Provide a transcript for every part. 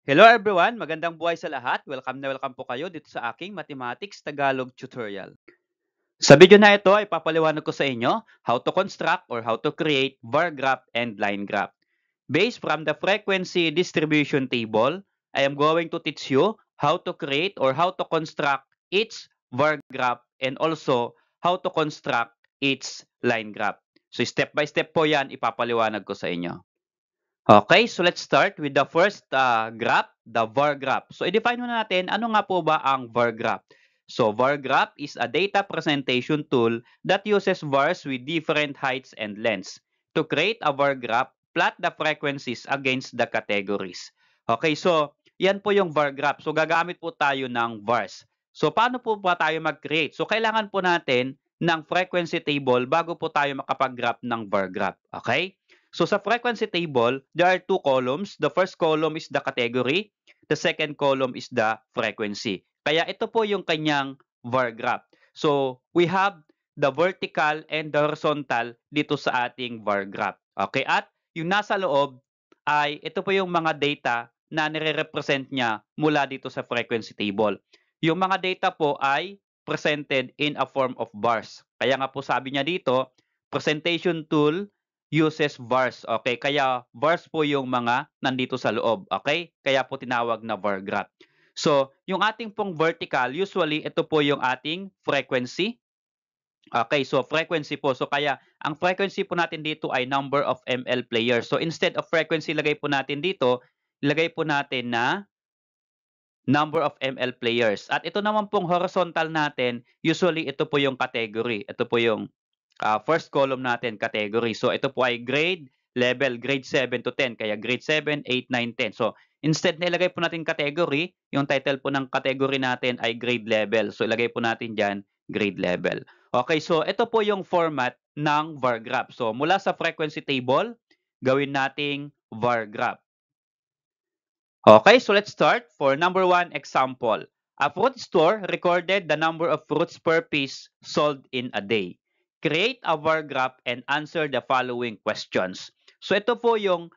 Hello everyone, magandang buhay sa lahat. Welcome na welcome po kayo dito sa aking Mathematics Tagalog tutorial. Sa video na ito ay papaliwanag ko sa inyo how to construct or how to create bar graph and line graph. Based from the frequency distribution table, I am going to teach you how to create or how to construct each bar graph and also how to construct each line graph. So step by step po yan ipapaliwanag ko sa inyo. Okay, so let's start with the first graph, the var graph. So i-define muna natin ano nga po ba ang var graph. So var graph is a data presentation tool that uses vars with different heights and lengths. To create a var graph, plot the frequencies against the categories. Okay, so yan po yung var graph. So gagamit po tayo ng vars. So paano po ba tayo mag-create? So kailangan po natin ng frequency table bago po tayo makapag-graph ng var graph. Okay? So sa frequency table, there are two columns. The first column is the category. The second column is the frequency. Kaya ito po yung kanyang var graph. So we have the vertical and the horizontal dito sa ating var graph. Okay? At yung nasa loob ay ito po yung mga data na nire-represent niya mula dito sa frequency table. Yung mga data po ay presented in a form of bars. Kaya nga po sabi niya dito, presentation tool uses vars. Okay? Kaya vars po yung mga nandito sa loob. Okay? Kaya po tinawag na var graph. So, yung ating pong vertical, usually ito po yung ating frequency. Okay, so frequency po. So kaya ang frequency po natin dito ay number of ML players. So instead of frequency, ilagay po natin dito, ilagay po natin na number of ML players. At ito naman pong horizontal natin, usually ito po yung category. Ito po yung first column natin, category. So ito po ay grade, level, grade 7 to 10. Kaya grade 7, 8, 9, 10. So instead na ilagay po natin category, yung title po ng category natin ay grade level. So ilagay po natin dyan, grade level. Okay, so ito po yung format ng var graph. So mula sa frequency table, gawin nating var graph. Okay, so let's start. For number 1 example, a fruit store recorded the number of fruits per piece sold in a day. Create a var graph and answer the following questions. So ito po yung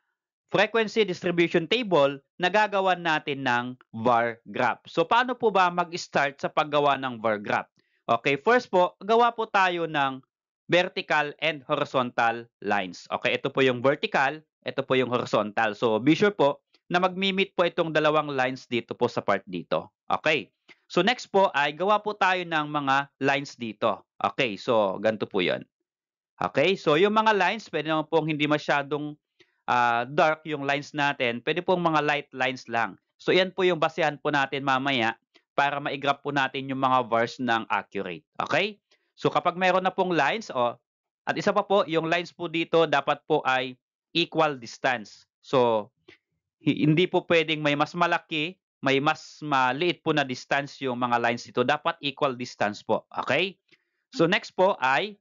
frequency distribution table na gagawan natin ng var graph. So paano po ba mag-start sa paggawa ng var graph? Okay, first po, gawa po tayo ng vertical and horizontal lines. Okay, ito po yung vertical, ito po yung horizontal. So be sure po na magmi-meet po itong dalawang lines dito po sa part dito. Okay. So next po ay gawa po tayo ng mga lines dito. Okay, so ganito po 'yon. Okay, so yung mga lines, pwede naman pong hindi masyadong dark yung lines natin. Pwede pong mga light lines lang. So yan po yung basehan po natin mamaya para ma-graph po natin yung mga vars ng accurate. Okay? So kapag mayroon na pong lines, at isa pa po, yung lines po dito dapat po ay equal distance. So hindi po pwedeng may mas malaki, may mas maliit po na distance yung mga lines dito. Dapat equal distance po. Okay? So next po ay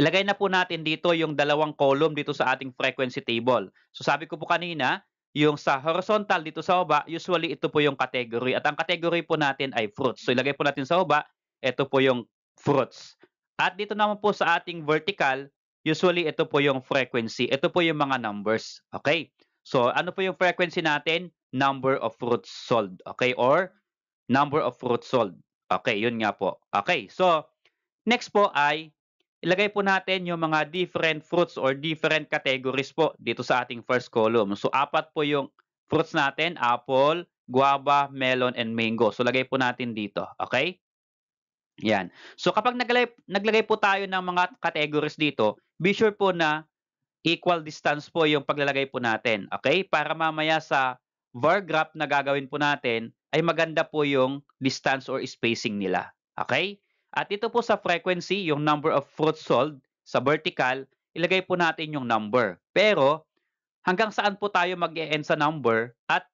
ilagay na po natin dito yung dalawang column dito sa ating frequency table. So sabi ko po kanina, yung sa horizontal dito sa baba, usually ito po yung category. At ang category po natin ay fruits. So ilagay po natin sa baba, ito po yung fruits. At dito naman po sa ating vertical, usually ito po yung frequency. Ito po yung mga numbers. Okay? So ano po yung frequency natin? Number of fruits sold. Okay? Or number of fruits sold. Okay, yun nga po. Okay, so next po ay ilagay po natin yung mga different fruits or different categories po dito sa ating first column. So, apat po yung fruits natin, apple, guava, melon, and mango. So, lagay po natin dito. Okay? Yan. So, kapag naglagay po tayo ng mga categories dito, be sure po na equal distance po yung paglalagay po natin. Okay? Para mamaya sa var graph na gagawin po natin, ay maganda po yung distance or spacing nila. Okay? At ito po sa frequency, yung number of fruits sold, sa vertical, ilagay po natin yung number. Pero, hanggang saan po tayo mag-e-end sa number at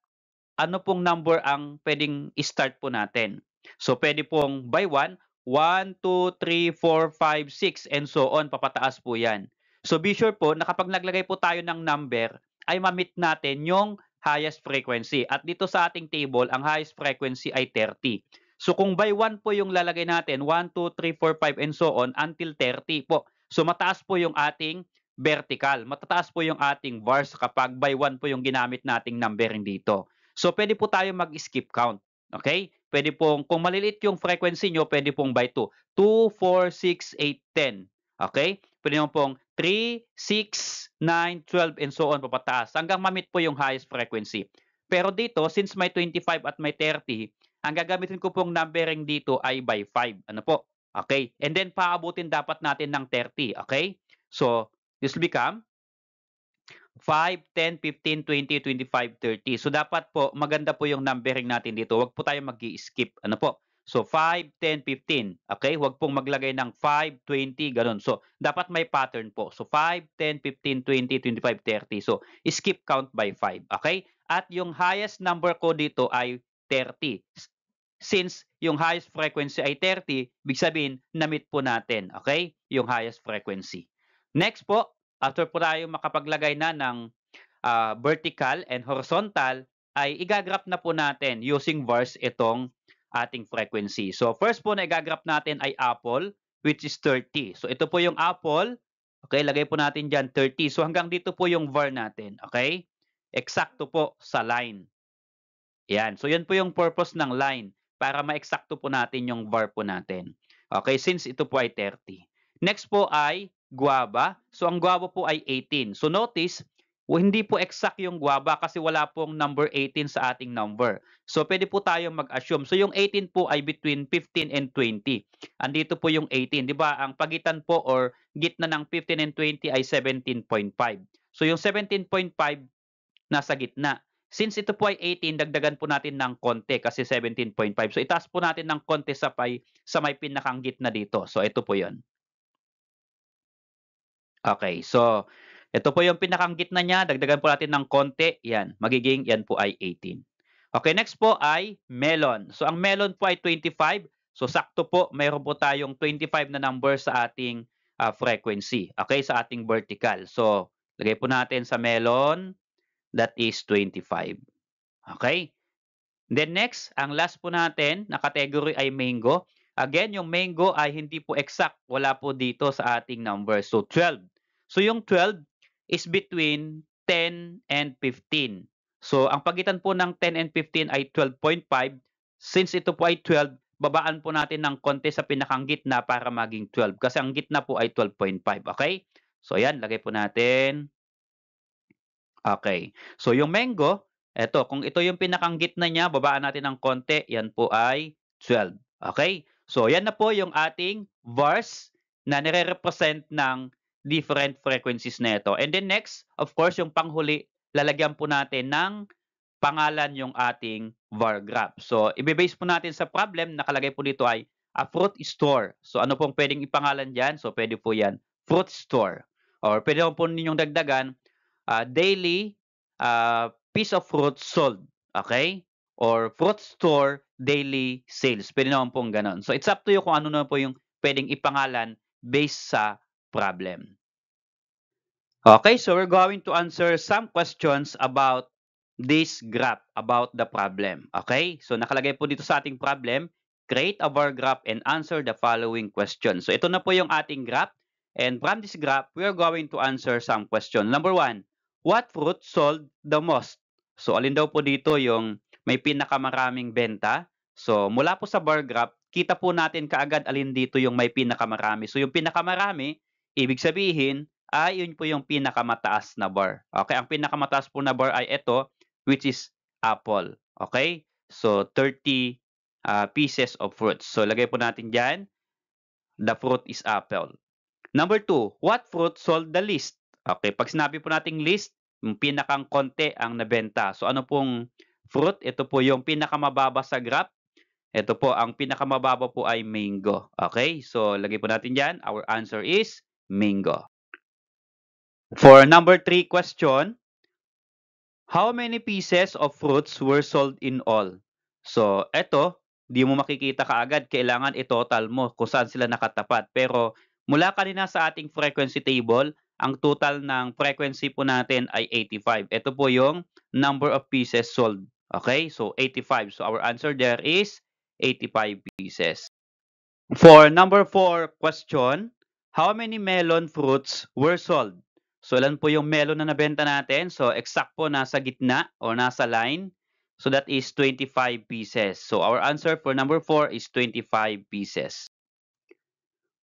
ano pong number ang pwedeng start po natin. So, pwede pong by 1, 1, 2, 3, 4, 5, 6, and so on, papataas po yan. So, be sure po na kapag naglagay po tayo ng number, ay ma-meet natin yung highest frequency. At dito sa ating table, ang highest frequency ay 30. So, kung by 1 po yung lalagay natin, 1, 2, 3, 4, 5, and so on, until 30 po. So, mataas po yung ating vertical. Matataas po yung ating vars kapag by 1 po yung ginamit nating numbering dito. So, pwede po tayo mag-skip count. Okay? Pwede pong, kung maliliit yung frequency nyo, pwede pong by 2. 2, 4, 6, 8, 10. Okay? Pwede naman pong 3, 6, 9, 12, and so on papataas hanggang ma-meet po yung highest frequency. Pero dito, since may 25 at may 30, ang gagamitin ko pong numbering dito ay by 5. Ano po? Okay? And then, paabutin dapat natin ng 30. Okay? So, this will become 5, 10, 15, 20, 25, 30. So, dapat po, maganda po yung numbering natin dito. Huwag po tayo mag-i-skip. Ano po? So, 5, 10, 15. Okay? Huwag pong maglagay ng 5, 20, ganun. So, dapat may pattern po. So, 5, 10, 15, 20, 25, 30. So, skip count by 5. Okay? At yung highest number ko dito ay 30. Since yung highest frequency ay 30, big sabihin, na-meet po natin. Okay? Yung highest frequency. Next po, after po tayo makapaglagay na ng vertical and horizontal, ay igagraph na po natin using vars itong ating frequency. So, first po na igagraph natin ay apple, which is 30. So, ito po yung apple. Okay, lagay po natin dyan 30. So, hanggang dito po yung var natin. Okay? Eksakto po sa line. Yan. So, yan po yung purpose ng line para ma-eksakto po natin yung var po natin. Okay, since ito po ay 30. Next po ay guava. So, ang guava po ay 18. So, notice, hindi po exact yung guava kasi wala pong number 18 sa ating number. So, pwede po tayong mag-assume. So, yung 18 po ay between 15 and 20. Andito po yung 18. Di ba? Ang pagitan po or gitna ng 15 and 20 ay 17.5. So, yung 17.5 nasa gitna. Since ito po ay 18, dagdagan po natin ng konti kasi 17.5. So, itaas po natin ng konti sa may pinakang gitna dito. So, ito po yon. Okay. So, ito po yung pinakang gitna niya. Dagdagan po natin ng konti. Yan. Magiging yan po ay 18. Okay. Next po ay melon. So, ang melon po ay 25. So, sakto po. Mayroon po tayong 25 na number sa ating frequency. Okay. Sa ating vertical. So, lagay po natin sa melon. That is 25. Okay? Then next, ang last po natin na category ay mango. Again, yung mango ay hindi po exact. Wala po dito sa ating number. So, 12. So, yung 12 is between 10 and 15. So, ang pagitan po ng 10 and 15 ay 12.5. Since ito po ay 12, babaan po natin ng konti sa pinakang gitna para maging 12. Kasi ang gitna po ay 12.5. Okay? So, ayan. Lagay po natin. Okay. So, yung mango, eto, kung ito yung pinakang gitna niya, babaan natin ng konti, yan po ay 12. Okay? So, yan na po yung ating vars na nire-represent ng different frequencies na ito. And then next, of course, yung panghuli, lalagyan po natin ng pangalan yung ating var graph. So, ibibase po natin sa problem, nakalagay po dito ay a fruit store. So, ano pong pwedeng ipangalan dyan? So, pwede po yan, fruit store. Or pwede po ninyong dagdagan, daily piece of fruit sold. Okay? Or fruit store daily sales. Pwede naman pong ganon. So, it's up to you kung ano naman po yung pwedeng ipangalan based sa problem. Okay, so we're going to answer some questions about this graph, about the problem. Okay, so nakalagay po dito sa ating problem, create a bar graph and answer the following questions. So ito na po yung ating graph. And from this graph, we are going to answer some questions. Number 1, what fruit sold the most? So alin daw po dito yung may pinakamaraming benta? So mula po sa bar graph, kita po natin kaagad alin dito yung may pinakamarami. So yung pinakamarami, ibig sabihin, ay yun po yung pinakamataas na bar. Okay, ang pinakamataas po na bar ay ito, which is apple. Okay, so 30 pieces of fruits. So lagay po natin dyan, the fruit is apple. Number 2, what fruit sold the least? Okay, pag sinabi po nating list, yung pinakang konti ang nabenta. So ano pong fruit? Ito po yung pinakamababa sa graph. Ito po, ang pinakamababa po ay mango. Okay, so lagay po natin dyan, our answer is mango. For number 3 question, how many pieces of fruits were sold in all? So, eto, di mo makikita kaagad. Kailangan i-total mo kung saan sila nakatapat. Pero, mula kanina sa ating frequency table, ang total ng frequency po natin ay 85. Ito po yung number of pieces sold. Okay? So, 85. So, our answer there is 85 pieces. For number 4 question, how many melon fruits were sold? So, ilan po yung melon na nabenta natin? So, exact po nasa gitna o nasa line. So that is 25 pieces. So our answer for number 4 is 25 pieces.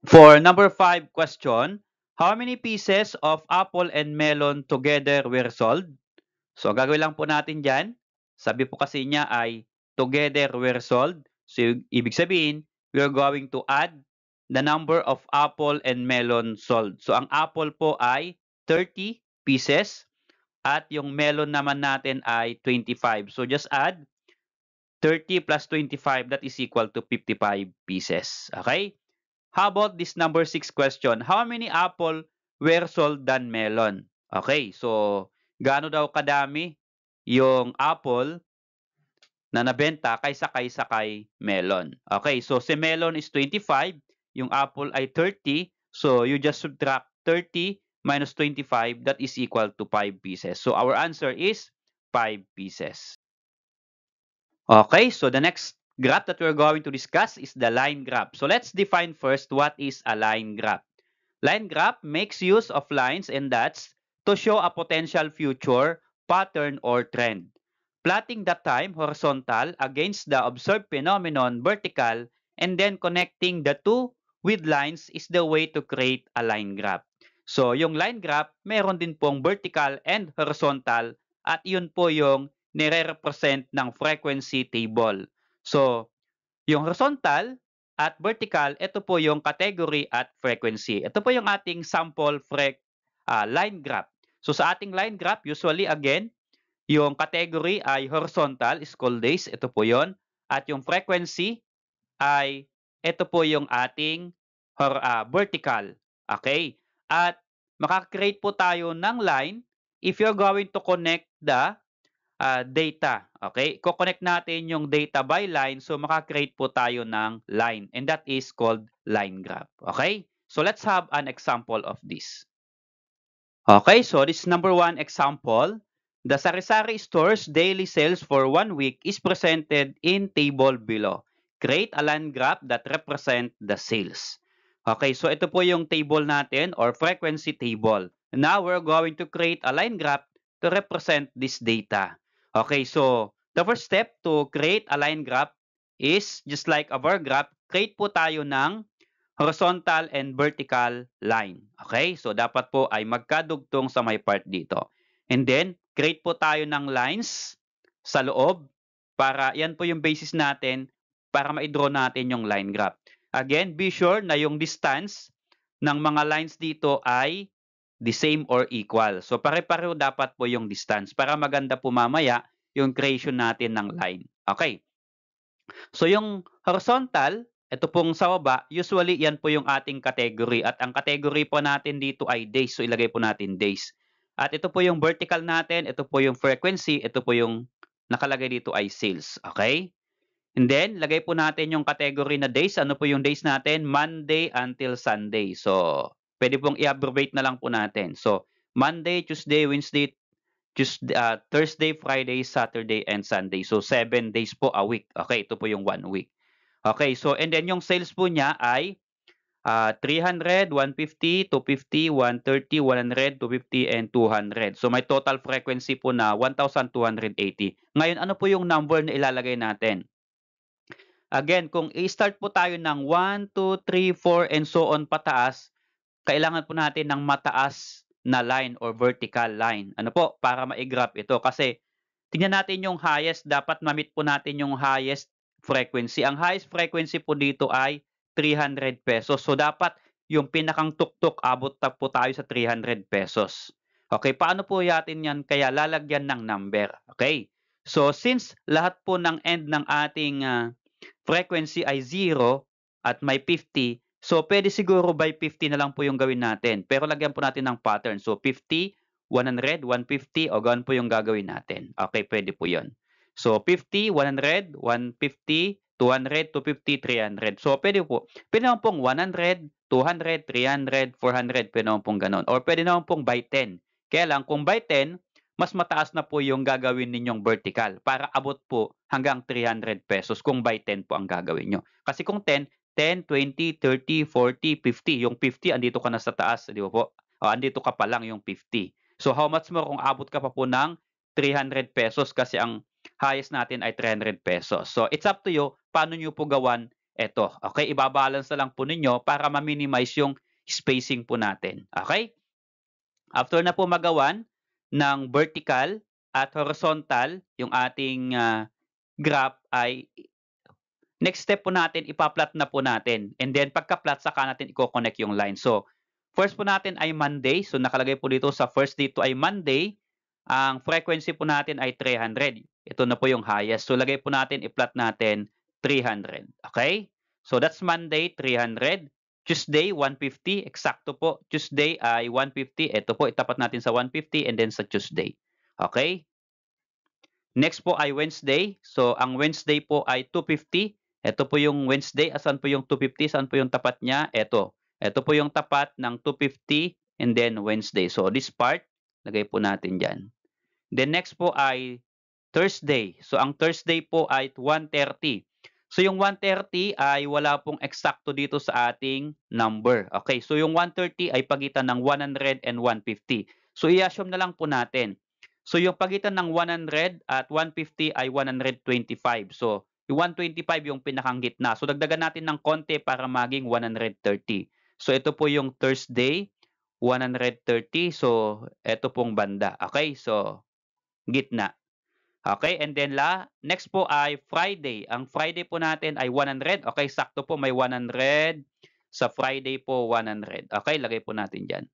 For number 5 question, how many pieces of apple and melon together were sold? So gagawin lang po natin dyan. Sabi po kasi niya ay together were sold. So ibig sabihin, we are going to add the number of apple and melon sold. So ang apple po ay 30 pieces at yung melon naman natin ay 25. So just add 30 plus 25, that is equal to 55 pieces. Okay? How about this number 6 question? How many apple were sold than melon? Okay, so gaano daw kadami yung apple na nabenta kaysa kay melon? Okay, so si melon is 25, yung apple ay 30, so you just subtract 30 minus 25, that is equal to 5 pieces. So our answer is 5 pieces. Okay, so the next graph that we're going to discuss is the line graph. So let's define first what is a line graph. Line graph makes use of lines and dots to show a potential future, pattern, or trend. Plotting the time horizontal against the observed phenomenon vertical and then connecting the two with lines is the way to create a line graph. So yung line graph, meron din pong vertical and horizontal at yun po yung nire-represent ng frequency table. So yung horizontal at vertical, ito po yung category at frequency. Ito po yung ating sample line graph. So sa ating line graph, usually again, yung category ay horizontal, is called days. Ito po yon. At yung frequency ay ito po yung ating vertical. Okay? At makakreate po tayo ng line if you're going to connect the data. Okay? Ko-connect natin yung data by line, so makakreate po tayo ng line. And that is called line graph. Okay? So let's have an example of this. Okay, so this is number 1 example. The Sari-Sari store's daily sales for 1 week is presented in table below. Create a line graph that represent the sales. Okay, so ito po yung table natin or frequency table. Now we're going to create a line graph to represent this data. Okay, so the first step to create a line graph is just like a bar graph, create po tayo ng horizontal and vertical line. Okay? So, dapat po ay magkadugtong sa may part dito. And then, create po tayo ng lines sa loob para yan po yung basis natin para ma-draw natin yung line graph. Again, be sure na yung distance ng mga lines dito ay the same or equal. So, pare-pareho dapat po yung distance para maganda po mamaya yung creation natin ng line. Okay? So, yung horizontal, ito pong sa baba, usually yan po yung ating category. At ang category po natin dito ay days. So, ilagay po natin days. At ito po yung vertical natin, ito po yung frequency, ito po yung nakalagay dito ay sales. Okay? And then, lagay po natin yung category na days. Ano po yung days natin? Monday until Sunday. So, pwede pong i-abbreviate na lang po natin. So, Monday, Tuesday, Wednesday, Thursday, Friday, Saturday, and Sunday. So, 7 days po a week. Okay, ito po yung 1 week. Okay, so and then yung sales po niya ay 300, 150, 250, 130, 100, 250, and 200. So may total frequency po na 1,280. Ngayon, ano po yung number na ilalagay natin? Again, kung i-start po tayo ng 1, 2, 3, 4, and so on pataas, kailangan po natin ng mataas na line or vertical line. Ano po? Para ma-graph ito. Kasi tingnan natin yung highest. Dapat ma-meet po natin yung highest frequency. Ang highest frequency po dito ay 300 pesos. So, dapat yung pinakang tuktok, abot na po tayo sa 300 pesos. Okay, paano po yatin yan? Kaya lalagyan ng number. Okay, so since lahat po ng end ng ating frequency ay 0 at may 50, so pwede siguro by 50 na lang po yung gawin natin. Pero lagyan po natin ng pattern. So 50, 100, 150, o ganoon po yung gagawin natin. Okay, pwede po yun. So 50, 100, 150, 200, 250, 300. So pwede po. Pwede naman pong 100, 200, 300, 400. Pwede naman pong ganoon. Or pwede naman pong by 10. Kaya lang, kung by 10, mas mataas na po yung gagawin ninyong vertical para abot po hanggang 300 pesos kung by 10 po ang gagawin nyo. Kasi kung 10, 10, 20, 30, 40, 50. Yung 50, andito ka na sa taas, di ba po? O, andito ka pa lang yung 50. So, how much more kung abot ka pa po ng 300 pesos kasi ang highest natin ay 300 pesos. So, it's up to you paano nyo po gawan ito. Okay, ibabalance na lang po ninyo para ma-minimize yung spacing po natin. Okay? After na po magawan ng vertical at horizontal yung ating graph ay next step po natin, ipa-plot na po natin. And then pagka-plot, saka natin i-connect yung line. So, first po natin ay Monday. So, nakalagay po dito sa first dito ay Monday. Ang frequency po natin ay 300. Ito na po yung highest. So, lagay po natin, i-plot natin 300. Okay? So, that's Monday, 300. Tuesday, 150. Eksakto po. Tuesday ay 150. Ito po, itapat natin sa 150 and then sa Tuesday. Okay? Next po ay Wednesday. So, ang Wednesday po ay 250. Ito po yung Wednesday. Asan po yung 250? Saan po yung tapat niya? Ito. Ito po yung tapat ng 250 and then Wednesday. So, this part, lagay po natin dyan. Then next po ay Thursday. So, ang Thursday po ay 130. So, yung 130 ay wala pong eksakto dito sa ating number. Okay, so yung 130 ay pagitan ng 100 and 150. So, i-assume na lang po natin. So, yung pagitan ng 100 at 150 ay 125. So, yung 125 yung pinakang gitna. So, dagdagan natin ng konti para maging 130. So, ito po yung Thursday, 130. So, ito pong banda. Okay, so, gitna. Okay, and then next po ay Friday. Ang Friday po natin ay 100. Okay, sakto po may 100. Sa Friday po 100. Okay, lagay po natin dyan.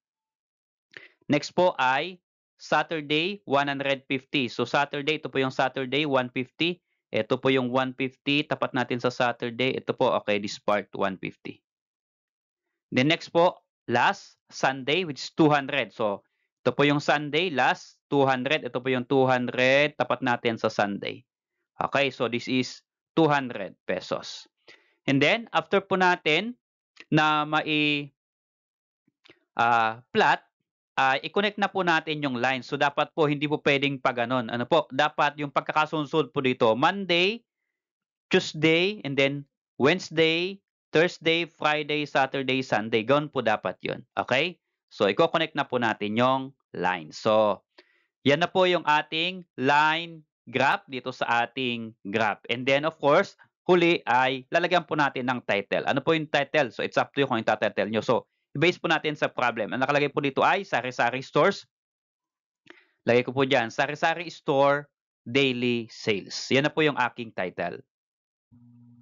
Next po ay Saturday 150. So Saturday, ito po yung Saturday 150. Ito po yung 150. Tapat natin sa Saturday. Ito po, okay, this part 150. Then next po, last Sunday which is 200. So ito po yung Sunday, last 200. Ito po yung 200. Tapat natin sa Sunday. Okay, so this is 200 pesos. And then, after po natin na plot, i-connect na po natin yung line. So, dapat po, hindi po pwedeng pa ganun. Ano po? Dapat yung pagkakasunod po dito, Monday, Tuesday, and then Wednesday, Thursday, Friday, Saturday, Sunday. Gawin po dapat yun. Okay? So, i-connect na po natin yung line. So, yan na po yung ating line graph dito sa ating graph. And then, of course, huli ay lalagyan po natin ng title. Ano po yung title? So, it's up to you kung yung title nyo. So, i-base po natin sa problem. Ang nakalagay po dito ay Sari-Sari Stores. Lagay ko po dyan, Sari-Sari Store Daily Sales. Yan na po yung aking title.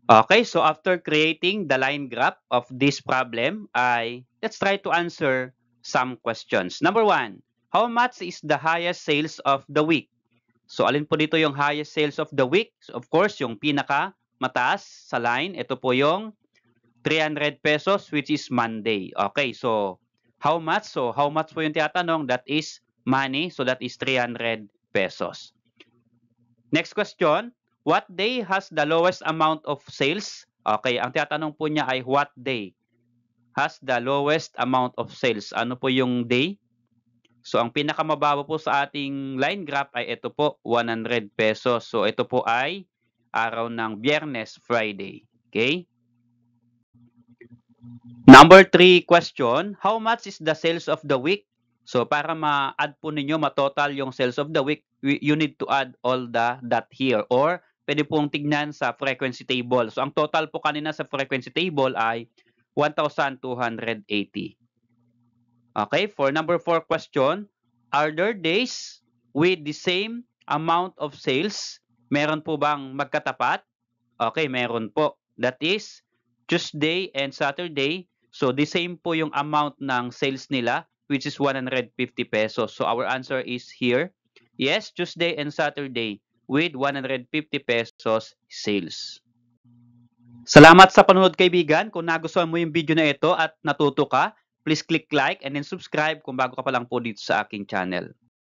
Okay, so after creating the line graph of this problem, let's try to answer some questions. Number 1, how much is the highest sales of the week? So, alin po dito yung highest sales of the week? So, of course, yung pinaka mataas sa line, ito po yung 300 pesos which is Monday. Okay, so how much? So, how much po yung tinatanong? That is money. So, that is 300 pesos. Next question. What day has the lowest amount of sales? Okay, ang tinatanong po niya ay what day has the lowest amount of sales? Ano po yung day? So, ang pinakamababa po sa ating line graph ay ito po, 100 pesos. So, ito po ay araw ng Biyernes, Friday. Okay? Number 3 question, how much is the sales of the week? So, para ma-add po ninyo, ma-total yung sales of the week, you need to add all that here. Or, pwede pong tignan sa frequency table. So, ang total po kanina sa frequency table ay 1,280. Okay, for number 4 question, are there days with the same amount of sales? Meron po bang magkatapat? Okay, meron po. That is Tuesday and Saturday. So, the same po yung amount ng sales nila, which is 150 pesos. So, our answer is here. Yes, Tuesday and Saturday with 150 pesos sales. Salamat sa panonood, kaibigan. Kung nagustuhan mo yung video na ito at natuto ka, please click like and then subscribe kung bago ka pa lang po dito sa aking channel.